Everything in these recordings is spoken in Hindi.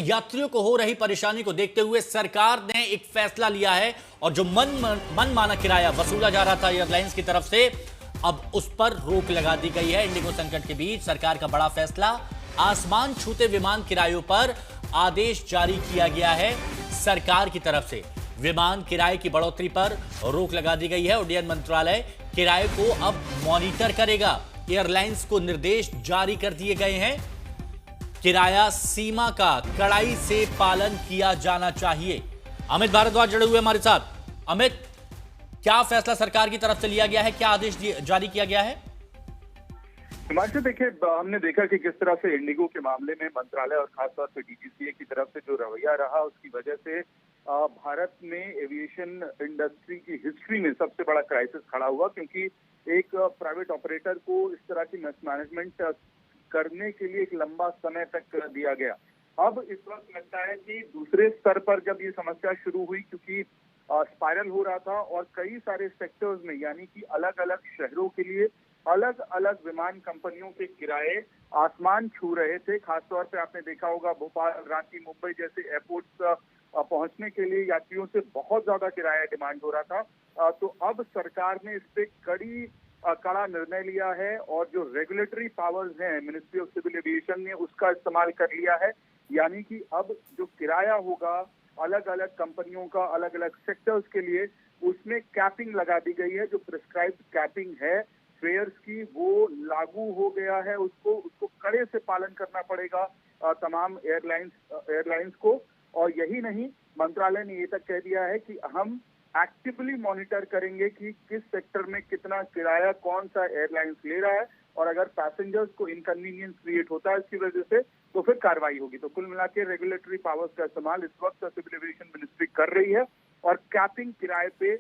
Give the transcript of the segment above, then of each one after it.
यात्रियों को हो रही परेशानी को देखते हुए सरकार ने एक फैसला लिया है और जो मनमाना किराया वसूला जा रहा था एयरलाइंस की तरफ से, अब उस पर रोक लगा दी गई है। इंडिगो संकट के बीच सरकार का बड़ा फैसला, आसमान छूते विमान किरायों पर आदेश जारी किया गया है। सरकार की तरफ से विमान किराए की बढ़ोतरी पर रोक लगा दी गई है। उड्डयन मंत्रालय किराए को अब मॉनिटर करेगा। एयरलाइंस को निर्देश जारी कर दिए गए हैं। किराया सीमा का कड़ाई से पालन किया जाना चाहिए। अमित भारद्वाज जुड़े हुए हमारे साथ। अमित, क्या फैसला सरकार की तरफ से लिया गया है, क्या आदेश जारी किया गया है? हिमांशु, देखिए, हमने देखा कि किस तरह से इंडिगो के मामले में मंत्रालय और खासतौर पर डीजीसीए की तरफ से जो रवैया रहा, उसकी वजह से भारत में एविएशन इंडस्ट्री की हिस्ट्री में सबसे बड़ा क्राइसिस खड़ा हुआ, क्योंकि एक प्राइवेट ऑपरेटर को इस तरह की मैनेजमेंट करने के लिए एक लंबा समय तक दिया गया। अब इस वक्त लगता है कि दूसरे स्तर पर जब ये समस्या शुरू हुई, क्योंकि स्पाइरल हो रहा था और कई सारे सेक्टर्स में, यानी कि अलग अलग शहरों के लिए अलग अलग विमान कंपनियों के किराए आसमान छू रहे थे। खासतौर पे आपने देखा होगा भोपाल, रांची, मुंबई जैसे एयरपोर्ट्स पहुंचने के लिए यात्रियों से बहुत ज्यादा किराया डिमांड हो रहा था। तो अब सरकार ने इस पे कड़ा निर्णय लिया है और जो रेगुलेटरी पावर्स हैं मिनिस्ट्री ऑफ सिविल एविएशन ने उसका इस्तेमाल कर लिया है। यानी कि अब जो किराया होगा अलग अलग कंपनियों का अलग अलग सेक्टर्स के लिए, उसमें कैपिंग लगा दी गई है। जो प्रिस्क्राइब्ड कैपिंग है फेयर्स की, वो लागू हो गया है। उसको कड़े से पालन करना पड़ेगा तमाम एयरलाइंस को। और यही नहीं, मंत्रालय ने ये तक कह दिया है कि हम एक्टिवली मॉनिटर करेंगे कि किस सेक्टर में कितना किराया कौन सा एयरलाइंस ले रहा है, और अगर पैसेंजर्स को इनकन्वीनियंस क्रिएट होता है इसकी वजह से तो फिर कार्रवाई होगी। तो कुल मिलाकर रेगुलेटरी पावर्स का इस्तेमाल इस वक्त सिविल एविएशन मिनिस्ट्री कर रही है और कैपिंग किराए पे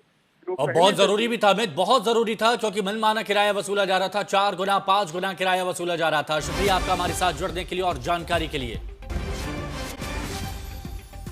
और बहुत जरूरी भी था अमित, बहुत जरूरी था, क्योंकि मनमाना किराया वसूला जा रहा था। 4 गुना 5 गुना किराया वसूला जा रहा था। शुक्रिया आपका हमारे साथ जुड़ने के लिए और जानकारी के लिए।